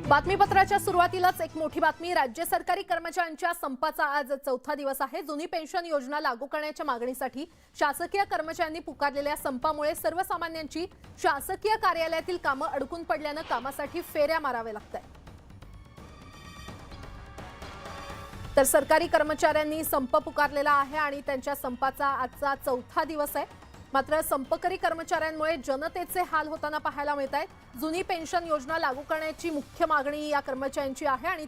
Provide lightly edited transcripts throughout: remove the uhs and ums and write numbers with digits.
बातमीपत्राच्या सुरुवातीलाच एक मोठी बातमी। राज्य सरकारी कर्मचाऱ्यांच्या संपाचा आज चौथा दिवस आहे। जुनी पेन्शन योजना लागू करण्याच्या मागणीसाठी शासकीय कर्मचाऱ्यांनी पुकारलेल्या संपामुळे सर्वसामान्यांची शासकीय कार्यालयातील कामे अडकून पडल्याने कामासाठी फेऱ्या माराव्या लागतात। तर सरकारी कर्मचाऱ्यांनी संप पुकारलेला आहे आणि त्यांच्या संपाचा आजचा चौथा दिवस आहे। मात्र संपकरी कर्मचाऱ्यांमुळे जनतेचे हाल होताना पाहायला मिळत आहेत। जुनी पेन्शन योजना लागू करण्याची मुख्य मागणी या कर्मचाऱ्यांची आहे आणि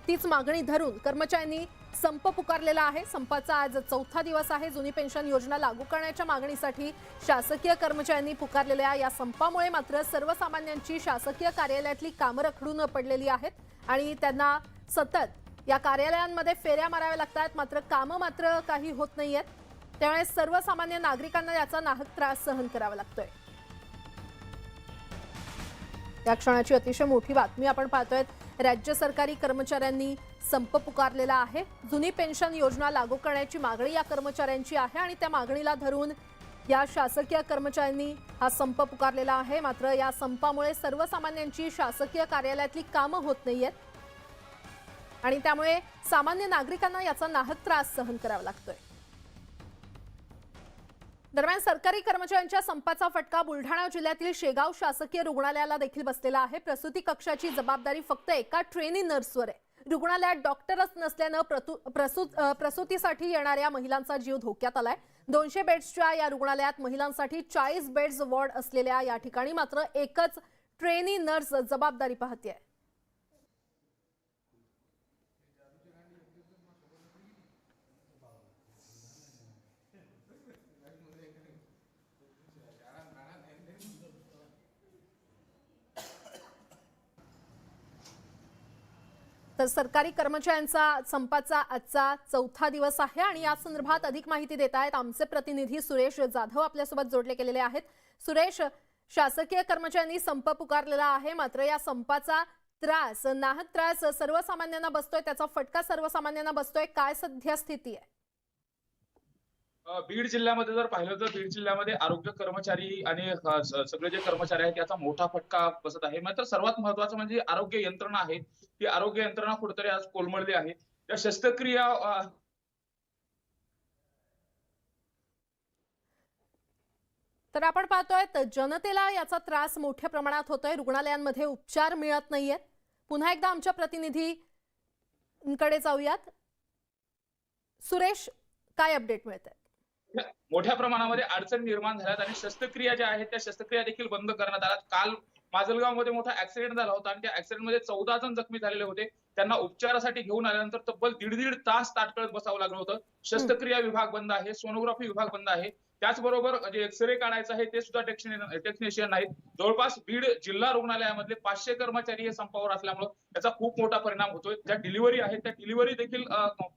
तीच मागणी धरून कर्मचाऱ्यांनी संप पुकारलेला आहे। संपाचा आज चौथा दिवस आहे। जुनी पेन्शन योजना लागू करण्याच्या मागणीसाठी शासकीय कर्मचाऱ्यांनी पुकारलेल्या या संपामुळे मात्र सर्वसामान्यांची शासकीय कार्यालयातली कामे रखडून पडलेली आहेत आणि त्यांना सतत या कार्यालयांमध्ये फेऱ्या माराव्या लागतात। मात्र कामे मात्र काही होत नाहीयेत, त्यामुळे सर्वसामान्य नागरिकांना याचा नाहक त्रास सहन करावा लागतोय। या क्षणाची अतिशय मोठी बातमी आपण पाहतोय। राज्य सरकारी कर्मचाऱ्यांनी संप पुकारलेला आहे। जुनी पेन्शन योजना लागू करण्याची मागणी या कर्मचाऱ्यांची आहे आणि त्या मागणीला धरून या शासकीय कर्मचाऱ्यांनी हा संप पुकारलेला आहे। मात्र या संपामुळे सर्वसामान्यांची शासकीय कार्यालयातली कामे होत नाहीयेत आणि त्यामुळे सामान्य नागरिकांना याचा नाहक त्रास सहन करावा लागतोय। दरम्यान सरकारी कर्मचाऱ्यांच्या संपाचा फटका बुलढाणा जिल्ह्यातील शेगाव शासकीय रुग्णालयाला देखील बसलेला आहे। प्रसूती कक्षाची जबाबदारी फक्त एका ट्रेनी नर्सवर आहे। रुग्णालयात डॉक्टरच नसल्याने प्रसूतीसाठी येणाऱ्या महिलांचा जीव धोक्यात आलाय। 200 बेड्सच्या या रुग्णालयात महिलांसाठी 40 बेड्स वॉर्ड असलेल्या या ठिकाणी मात्र एकच ट्रेनी नर्स जबाबदारी पाहतेय। तर सरकारी कर्मचाऱ्यांचा संपाचा आजचा चौथा दिवस आहे आणि या संदर्भात अधिक माहिती देत आहेत आमचे प्रतिनिधी सुरेश जाधव आपल्यासोबत जोडले गेलेले आहेत। सुरेश, शासकीय कर्मचाऱ्यांनी संप पुकारलेला आहे, मात्र या संपाचा नाहक त्रास सर्वसामान्यांना बसतोय, त्याचा फटका सर्वसामान्यांना बसतोय, काय सध्या स्थिती आहे? बीड जिल्ह्यामध्ये जर पाहिलं तर बीड जिल्ह्यामध्ये आरोग्य कर्मचारी आणि सगळे जे कर्मचारी आहेत याचा मोठा फटका बसत आहे। मात्र सर्वात महत्त्वाचं म्हणजे आरोग्य यंत्रणा आहे, ती आरोग्य यंत्रणा कुठेतरी आज कोलमडली आहे। त्या शस्त्रक्रिया तर आपण पाहतोय जनतेला याचा त्रास मोठ्या प्रमाणात होतोय। रुग्णालयांमध्ये उपचार मिळत नाहीयेत। पुन्हा एकदा आमच्या प्रतिनिधींकडे जाऊयात। सुरेश, काय अपडेट मिळतंय? मोठ्या प्रमाणामध्ये अडचण निर्माण झाल्यात आणि शस्त्रक्रिया ज्या आहेत त्या शस्त्रक्रिया देखील बंद करण्यात आल्यात। काल माजलगावमध्ये मोठा ऍक्सिडेंट झाला होता आणि त्या ऍक्सिडेंटमध्ये 14 जण जखमी झालेले होते। त्यांना उपचारासाठी घेऊन आल्यानंतर तब्बल दीड तास ताटकळत बसावं लागलं होतं। शस्त्रक्रिया विभाग बंद आहे, सोनोग्राफी विभाग बंद आहे, त्याचबरोबर जे एक्सरे काढायचं आहे ते सुद्धा टेक्निशियन नाहीत। जवळपास बीड जिल्हा रुग्णालयामधले 500 कर्मचारी हे संपावर असल्यामुळे त्याचा खूप मोठा परिणाम होतोय। ज्या डिलिव्हरी आहेत त्या डिलिव्हरी देखील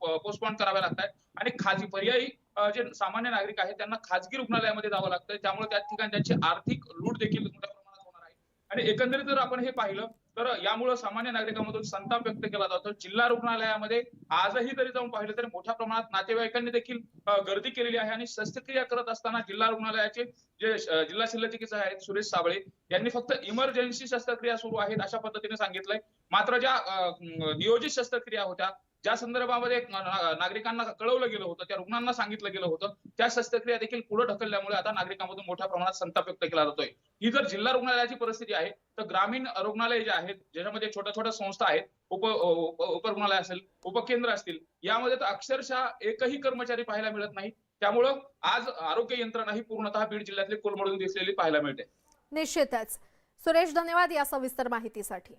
पोस्टपोन कराव्या लागतात आणि खाजगी पर्यायी जे सामान्य नागरिक आहेत त्यांना खाजगी रुग्णालयामध्ये जावं लागतंय, त्यामुळे त्या ठिकाणी त्यांची आर्थिक लूट देखील मोठ्या प्रमाणात होणार आहे। आणि एकंदरीत जर आपण हे पाहिलं तर यामुळे सामान्य नागरिकांमधून संताप व्यक्त केला जातो। जिल्हा रुग्णालयामध्ये आजही जरी जाऊन पाहिलं तरी मोठ्या प्रमाणात नातेवाईकांनी देखील गर्दी केलेली आहे आणि शस्त्रक्रिया करत असताना जिल्हा रुग्णालयाचे जे जिल्हा शल्यचिकित्सक आहेत सुरेश साबळे यांनी फक्त इमर्जन्सी शस्त्रक्रिया सुरू आहेत अशा पद्धतीने सांगितलंय। मात्र ज्या नियोजित शस्त्रक्रिया होत्या, ज्या संदर्भामध्ये नागरिकांना कळवलं गेलं होतं, त्या रुग्णांना सांगितलं गेलं होतं, त्या शस्त्रक्रिया देखील पुढे ढकलल्यामुळे आता नागरिकांमधून मोठ्या प्रमाणात संताप व्यक्त केला जातोय। ही जर जिल्हा रुग्णालयाची परिस्थिती आहे तर ग्रामीण रुग्णालय जे आहेत, ज्याच्यामध्ये छोट्या छोट्या संस्था आहेत, उपरुग्णालय असेल, उपकेंद्र असतील, यामध्ये तर अक्षरशः एकही कर्मचारी पाहायला मिळत नाही। त्यामुळं आज आरोग्य यंत्रणा ही पूर्णतः बीड जिल्ह्यातली कोलमडून दिसलेली पाहायला मिळते। निश्चितच सुरेश, धन्यवाद या सविस्तर माहितीसाठी।